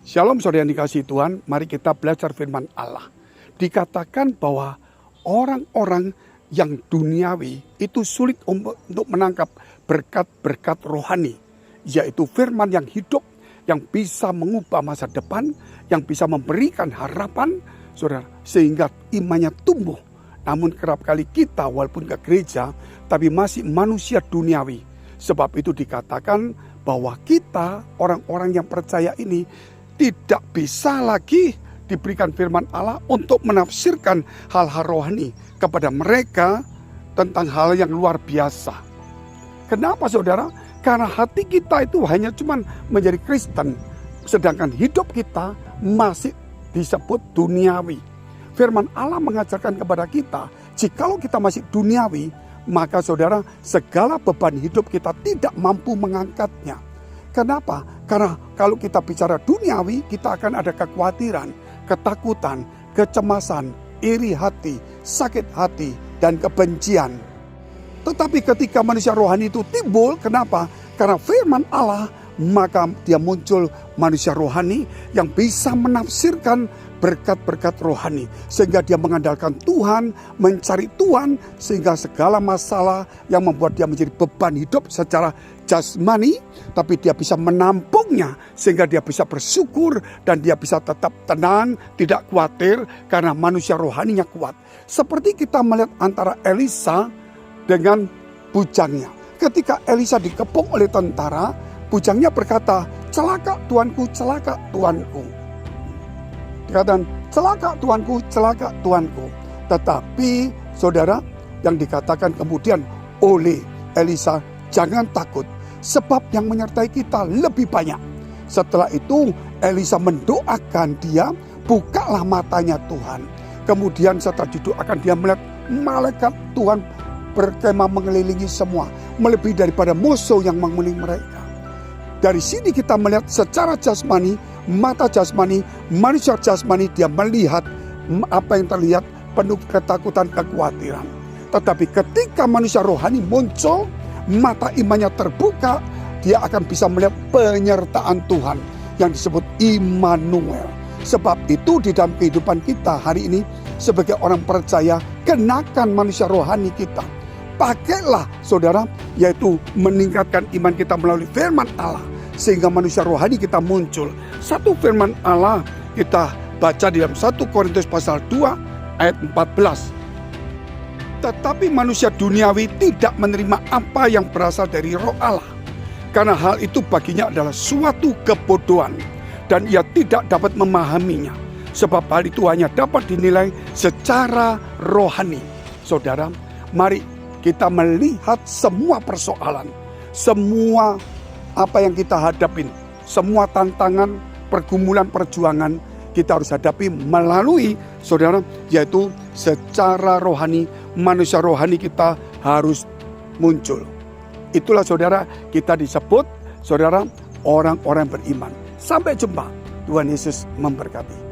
Shalom saudara yang dikasihi Tuhan, mari kita belajar firman Allah. Dikatakan bahwa orang-orang yang duniawi itu sulit untuk menangkap berkat-berkat rohani. Yaitu firman yang hidup, yang bisa mengubah masa depan, yang bisa memberikan harapan, saudara, sehingga imannya tumbuh. Namun kerap kali kita walaupun ke gereja, tapi masih manusia duniawi. Sebab itu dikatakan bahwa kita, orang-orang yang percaya ini, tidak bisa lagi diberikan firman Allah untuk menafsirkan hal-hal rohani kepada mereka tentang hal yang luar biasa. Kenapa saudara? Karena hati kita itu hanya cuma menjadi Kristen, sedangkan hidup kita masih disebut duniawi. Firman Allah mengajarkan kepada kita, jikalau kita masih duniawi, maka saudara, segala beban hidup kita tidak mampu mengangkatnya. Kenapa? Karena kalau kita bicara duniawi, kita akan ada kekhawatiran, ketakutan, kecemasan, iri hati, sakit hati, dan kebencian. Tetapi ketika manusia rohani itu timbul, kenapa? Karena firman Allah, maka dia muncul manusia rohani yang bisa menafsirkan berkat-berkat rohani. Sehingga dia mengandalkan Tuhan, mencari Tuhan, sehingga segala masalah yang membuat dia menjadi beban hidup secara jasmani, tapi dia bisa menampungnya, sehingga dia bisa bersyukur, dan dia bisa tetap tenang, tidak khawatir, karena manusia rohaninya kuat. Seperti kita melihat antara Elisa dengan bujangnya. Ketika Elisa dikepung oleh tentara, bujangnya berkata, "Celaka tuanku, celaka tuanku." Dikatakan, "Celaka tuanku, celaka tuanku." Tetapi saudara, yang dikatakan kemudian oleh Elisa, "Jangan takut, sebab yang menyertai kita lebih banyak." Setelah itu Elisa mendoakan dia, "Bukalah matanya Tuhan." Kemudian setelah didoakan, dia melihat malaikat Tuhan berkemah mengelilingi semua, melebihi daripada musuh yang mengelilingi mereka. Dari sini kita melihat secara jasmani, mata jasmani, manusia jasmani, dia melihat apa yang terlihat penuh ketakutan, kekhawatiran. Tetapi ketika manusia rohani muncul, mata imannya terbuka, dia akan bisa melihat penyertaan Tuhan yang disebut Immanuel. Sebab itu di dalam kehidupan kita hari ini sebagai orang percaya, kenakan manusia rohani kita. Pakailah saudara, yaitu meningkatkan iman kita melalui firman Allah, sehingga manusia rohani kita muncul. Satu firman Allah kita baca di dalam 1 Korintus pasal 2 ayat 14. Tetapi manusia duniawi tidak menerima apa yang berasal dari roh Allah, karena hal itu baginya adalah suatu kebodohan, dan ia tidak dapat memahaminya, sebab hal itu hanya dapat dinilai secara rohani. Saudara, mari kita melihat semua persoalan, semua apa yang kita hadapin, semua tantangan, pergumulan, perjuangan, kita harus hadapi melalui saudara, yaitu secara rohani. Manusia rohani kita harus muncul. Itulah saudara, kita disebut saudara orang-orang beriman. Sampai jumpa. Tuhan Yesus memberkati.